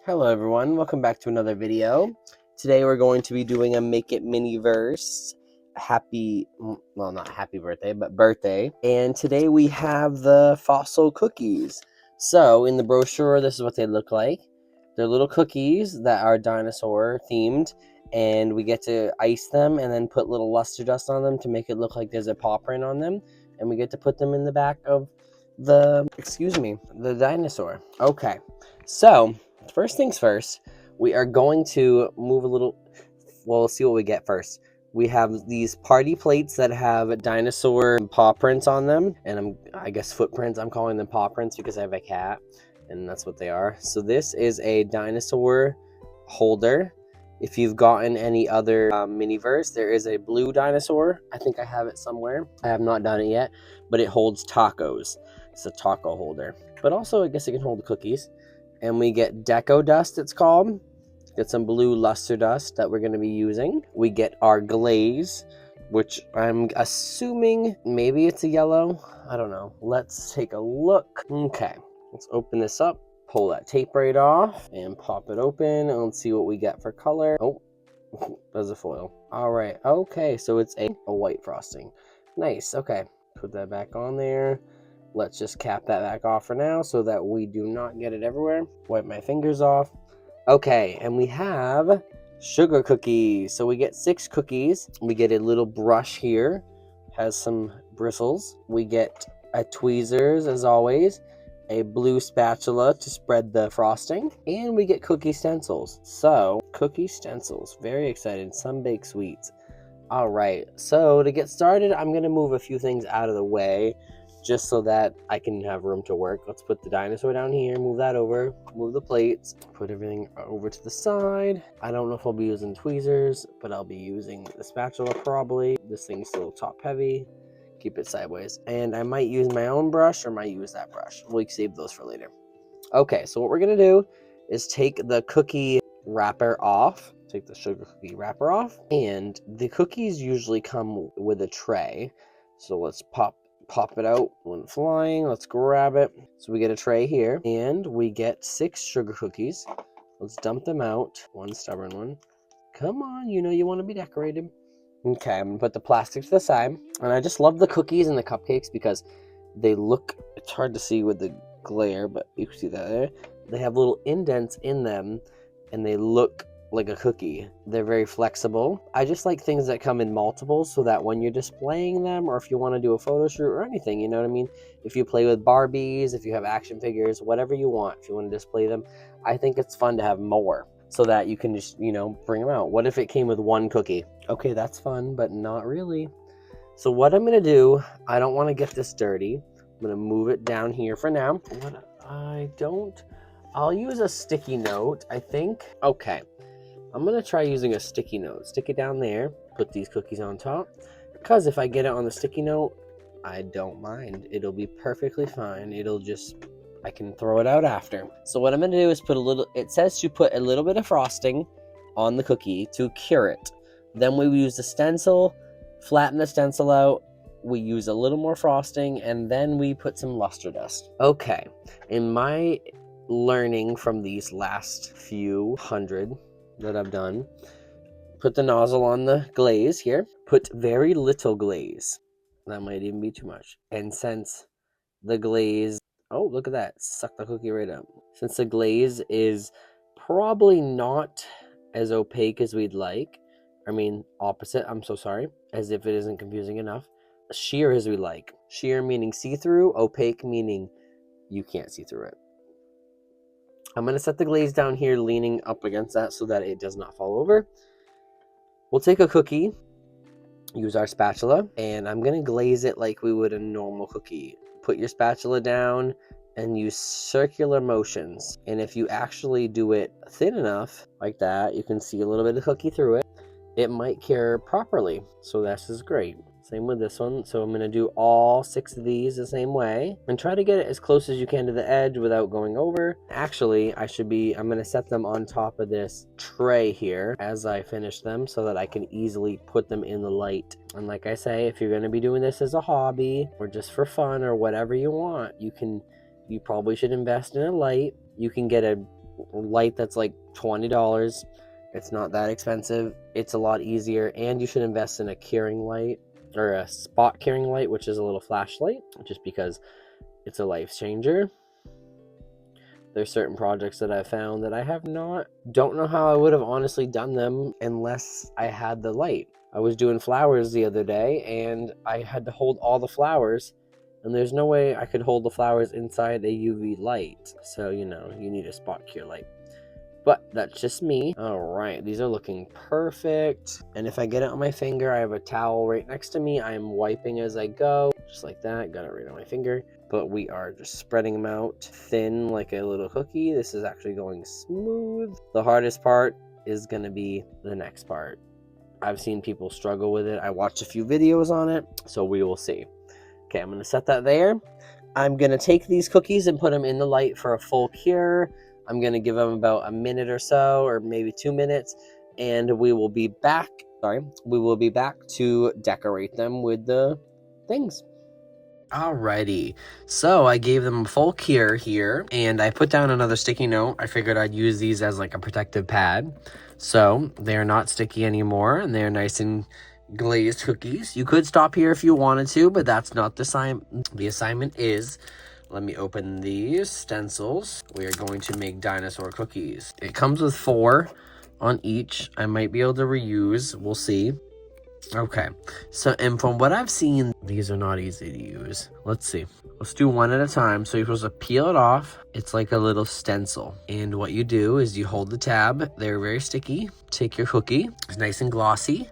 Hello everyone, welcome back to another video. Today we're going to be doing a Make It Miniverse not happy birthday, but birthday. And today we have the fossil cookies. So in the brochure, this is what they look like. They're little cookies that are dinosaur themed, and we get to ice them and then put little luster dust on them to make it look like there's a paw print on them. And we get to put them in the back of the dinosaur. Okay, so first things first, we are going to move a little. Well, we'll see what we get first. We have these party plates that have dinosaur paw prints on them, and I guess footprints. I'm calling them paw prints because I have a cat, and that's what they are. So this is a dinosaur holder. If you've gotten any other Miniverse, there is a blue dinosaur. I think I have it somewhere. I have not done it yet, but it holds tacos. It's a taco holder, but also I guess it can hold the cookies. And we get deco dust, it's called. Get some blue luster dust that we're going to be using. We get our glaze, which I'm assuming maybe it's a yellow. I don't know. Let's take a look. Okay, let's open this up. Pull that tape right off and pop it open. And let's see what we get for color. Oh, there's a foil. All right. Okay, so it's a white frosting. Nice. Okay, put that back on there. Let's just cap that back off for now so that we do not get it everywhere. Wipe my fingers off. Okay, and we have sugar cookies. So we get 6 cookies. We get a little brush here. Has some bristles. We get a tweezers, as always. A blue spatula to spread the frosting. And we get cookie stencils. So, cookie stencils. Very excited. Some baked sweets. All right, so to get started, I'm going to move a few things out of the way, just so that I can have room to work. Let's put the dinosaur down here, move that over, move the plates, put everything over to the side. I don't know if I'll be using tweezers, but I'll be using the spatula probably. This thing's still top heavy. Keep it sideways. And I might use my own brush or might use that brush. We'll save those for later. Okay, so what we're gonna do is take the cookie wrapper off. Take the sugar cookie wrapper off. And the cookies usually come with a tray. So let's pop it out when flying. Let's grab it. So we get a tray here, and we get 6 sugar cookies. Let's dump them out. One stubborn one. Come on, you know you want to be decorated. Okay, I'm gonna put the plastic to the side. And I just love the cookies and the cupcakes because they look, it's hard to see with the glare, but you can see that there. They have little indents in them, and they look like a cookie. They're very flexible. I just like things that come in multiples so that when you're displaying them, or if you want to do a photo shoot or anything, you know what I mean? If you play with Barbies, if you have action figures, whatever you want, if you want to display them, I think it's fun to have more so that you can just, bring them out. What if it came with 1 cookie? Okay, that's fun, but not really. So what I'm going to do, I don't want to get this dirty. I'm going to move it down here for now. I'll use a sticky note, I think. Okay. I'm going to try using a sticky note. Stick it down there. Put these cookies on top. Because if I get it on the sticky note, I don't mind. It'll be perfectly fine. I can throw it out after. So what I'm going to do is it says to put a little bit of frosting on the cookie to cure it. Then we use the stencil, flatten the stencil out. We use a little more frosting, and then we put some luster dust. Okay. In my learning from these last few hundred that I've done, put the nozzle on the glaze here. Put very little glaze. That might even be too much. And since the glaze, oh, look at that, suck the cookie right up. Since the glaze is probably not as opaque as we'd like, opposite, I'm so sorry, as if it isn't confusing enough, sheer as we like. Sheer meaning see-through, opaque meaning you can't see through it. I'm going to set the glaze down here, leaning up against that so that it does not fall over. We'll take a cookie, use our spatula, and I'm going to glaze it like we would a normal cookie. Put your spatula down and use circular motions. And if you actually do it thin enough, like that, you can see a little bit of cookie through it. It might cure properly. So this is great. Same with this one. So I'm going to do all 6 of these the same way and try to get it as close as you can to the edge without going over. Actually, I'm going to set them on top of this tray here as I finish them so that I can easily put them in the light. And like I say, if you're going to be doing this as a hobby or just for fun or whatever you want, you probably should invest in a light. You can get a light that's like $20. It's not that expensive. It's a lot easier, and you should invest in a curing light or a spot curing light, which is a little flashlight, just because it's a life changer. There's certain projects that I've found that I don't know how I would have honestly done them unless I had the light. I was doing flowers the other day, and I had to hold all the flowers, and there's no way I could hold the flowers inside a UV light. So, you know, you need a spot cure light. But that's just me. All right, these are looking perfect. And if I get it on my finger, I have a towel right next to me. I'm wiping as I go, just like that. Got it right on my finger. But we are just spreading them out thin like a little cookie. This is actually going smooth. The hardest part is gonna be the next part. I've seen people struggle with it. I watched a few videos on it, so we will see. Okay, I'm gonna set that there. I'm gonna take these cookies and put them in the light for a full cure. I'm gonna give them about a minute or so, or maybe 2 minutes, and we will be back. We will be back to decorate them with the things. Alrighty, so I gave them a full cure here, and I put down another sticky note. I figured I'd use these as like a protective pad, so they're not sticky anymore, and they're nice and glazed cookies. You could stop here if you wanted to, but that's not the assignment. The assignment is, let me open these stencils. We are going to make dinosaur cookies. It comes with 4 on each. I might be able to reuse, we'll see. Okay, so, and from what I've seen, these are not easy to use. Let's see. Let's do one at a time. So you're supposed to peel it off. It's like a little stencil. And what you do is you hold the tab. They're very sticky. Take your cookie. It's nice and glossy.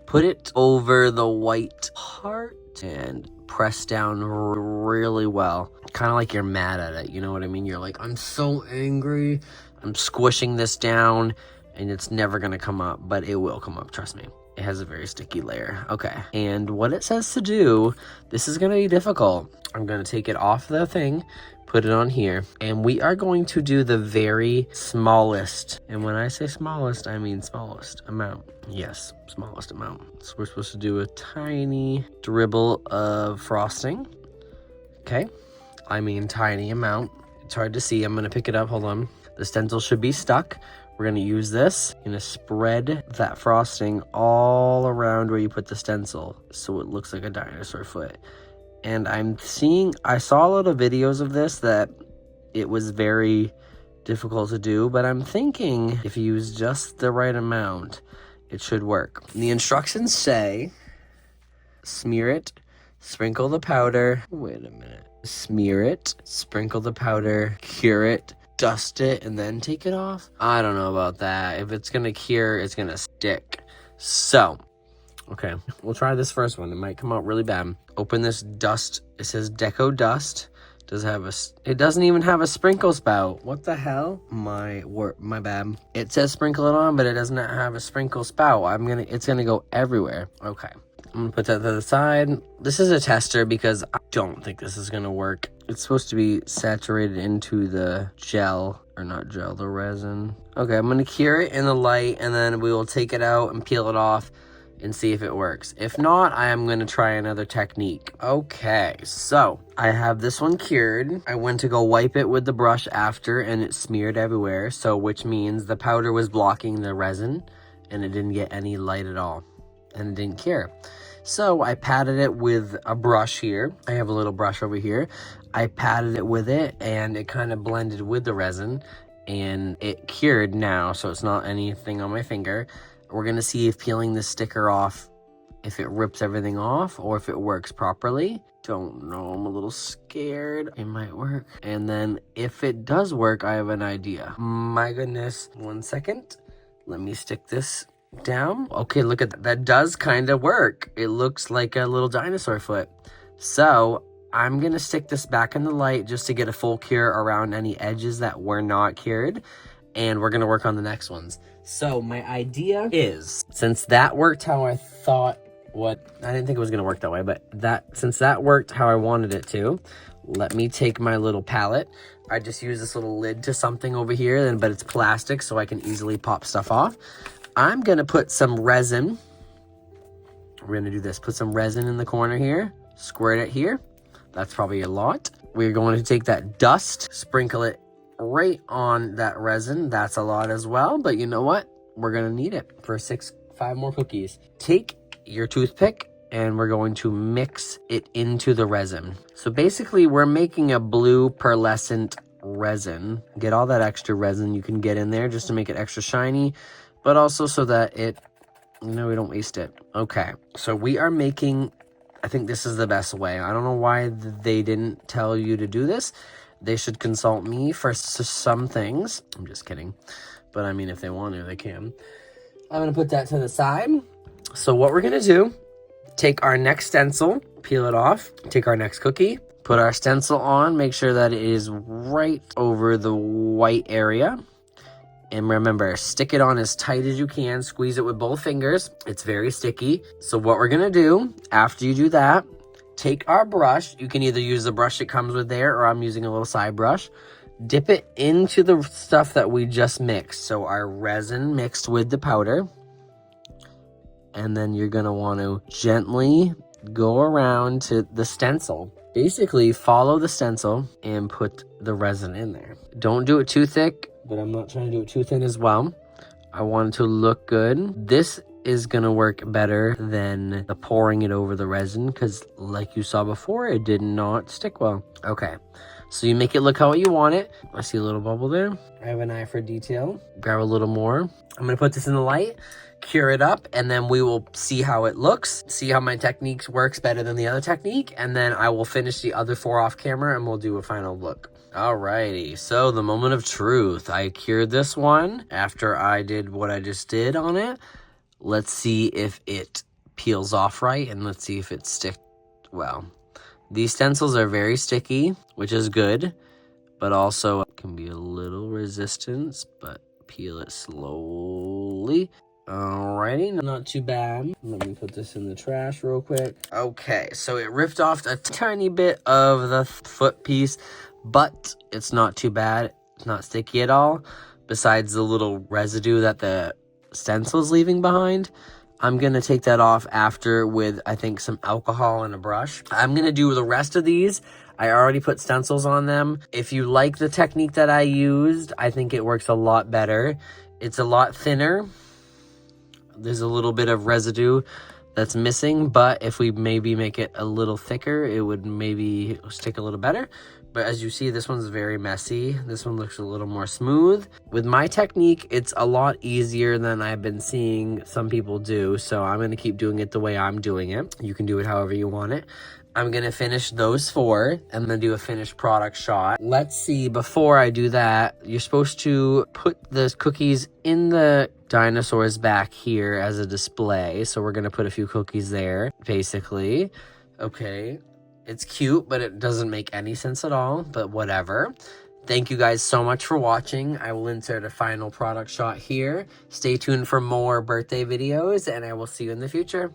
Put it over the white part and press down really well. Kind of like you're mad at it. You know what I mean? You're like, I'm so angry. I'm squishing this down, and it's never going to come up, but it will come up. Trust me. It has a very sticky layer. Okay, and what it says to do, this is gonna be difficult. I'm gonna take it off the thing, put it on here, and we are going to do the very smallest. And when I say smallest, I mean smallest amount. Yes, smallest amount. So we're supposed to do a tiny dribble of frosting. Okay, I mean tiny amount. It's hard to see. I'm gonna pick it up, hold on. The stencil should be stuck. We're going to use this. I'm going to spread that frosting all around where you put the stencil so it looks like a dinosaur foot. And I saw a lot of videos of this that it was very difficult to do, but I'm thinking if you use just the right amount, it should work. The instructions say, smear it, sprinkle the powder. Wait a minute. Smear it, sprinkle the powder, cure it, dust it, and then take it off. I don't know about that. If it's gonna cure, it's gonna stick. So, okay, we'll try this first one. It might come out really bad. Open this dust. It says Deco Dust. It doesn't even have a sprinkle spout. What the hell? My bad. It says sprinkle it on, but it doesn't have a sprinkle spout. It's gonna go everywhere. Okay. I'm gonna put that to the side. This is a tester because I don't think this is gonna work. It's supposed to be saturated into the the resin. Okay, I'm gonna cure it in the light, and then we will take it out and peel it off and see if it works. If not, I am gonna try another technique. Okay, so I have this one cured. I went to go wipe it with the brush after, and it smeared everywhere, so which means the powder was blocking the resin, and it didn't get any light at all, and it didn't cure. So I patted it with a brush here. I have a little brush over here. I patted it with it, and it kind of blended with the resin, and it cured now, so it's not anything on my finger. We're gonna see if peeling this sticker off, if it rips everything off, or if it works properly. Don't know, I'm a little scared. It might work. And then if it does work, I have an idea. My goodness, 1 second. Let me stick this down. Okay, look at that. That does kind of work. It looks like a little dinosaur foot. So I'm gonna stick this back in the light just to get a full cure around any edges that were not cured, and we're gonna work on the next ones. So my idea is, since that worked how I thought, I didn't think it was gonna work that way, but since that worked how I wanted it to, let me take my little palette. I just use this little lid to something over here, but it's plastic, so I can easily pop stuff off. I'm gonna put some resin. We're gonna do this. Put some resin in the corner here. Squirt it here. That's probably a lot. We're going to take that dust, sprinkle it right on that resin. That's a lot as well, but you know what? We're gonna need it for 5 more cookies. Take your toothpick and we're going to mix it into the resin. So basically we're making a blue pearlescent resin. Get all that extra resin you can get in there just to make it extra shiny, but also so that it, we don't waste it. Okay, so we are making, I think this is the best way. I don't know why they didn't tell you to do this. They should consult me for some things. I'm just kidding. But I mean, if they want to, they can. I'm going to put that to the side. So what we're going to do, take our next stencil, peel it off, take our next cookie, put our stencil on, make sure that it is right over the white area. And remember, stick it on as tight as you can. Squeeze it with both fingers. It's very sticky. So what we're going to do, after you do that, take our brush. You can either use the brush that comes with there, or I'm using a little side brush. Dip it into the stuff that we just mixed. So our resin mixed with the powder. And then you're going to want to gently go around to the stencil. Basically, follow the stencil and put the resin in there. Don't do it too thick, but I'm not trying to do it too thin as well. I want it to look good. This is going to work better than the pouring it over the resin because like you saw before, it did not stick well. Okay, so you make it look how you want it. I see a little bubble there. I have an eye for detail. Grab a little more. I'm going to put this in the light, cure it up, and then we will see how it looks, see how my technique works better than the other technique, and then I will finish the other 4 off camera and we'll do a final look. Alrighty, so the moment of truth. I cured this one after I did what I just did on it. Let's see if it peels off right, and let's see if it sticks well. These stencils are very sticky, which is good, but also can be a little resistance, but peel it slowly. Alrighty, not too bad. Let me put this in the trash real quick. Okay, so it ripped off a tiny bit of the foot piece, but it's not too bad. It's not sticky at all, besides the little residue that the stencil is leaving behind. I'm gonna take that off after with, I think, some alcohol and a brush. I'm gonna do the rest of these. I already put stencils on them. If you like the technique that I used, I think it works a lot better. It's a lot thinner. There's a little bit of residue that's missing, but if we maybe make it a little thicker, it would maybe stick a little better. But as you see, this one's very messy. This one looks a little more smooth. With my technique, it's a lot easier than I've been seeing some people do. So I'm gonna keep doing it the way I'm doing it. You can do it however you want it. I'm gonna finish those 4 and then do a finished product shot. Let's see, before I do that, you're supposed to put the cookies in the dinosaurs back here as a display. So we're gonna put a few cookies there, basically. Okay. It's cute, but it doesn't make any sense at all, but whatever. Thank you guys so much for watching. I will insert a final product shot here. Stay tuned for more birthday videos, and I will see you in the future.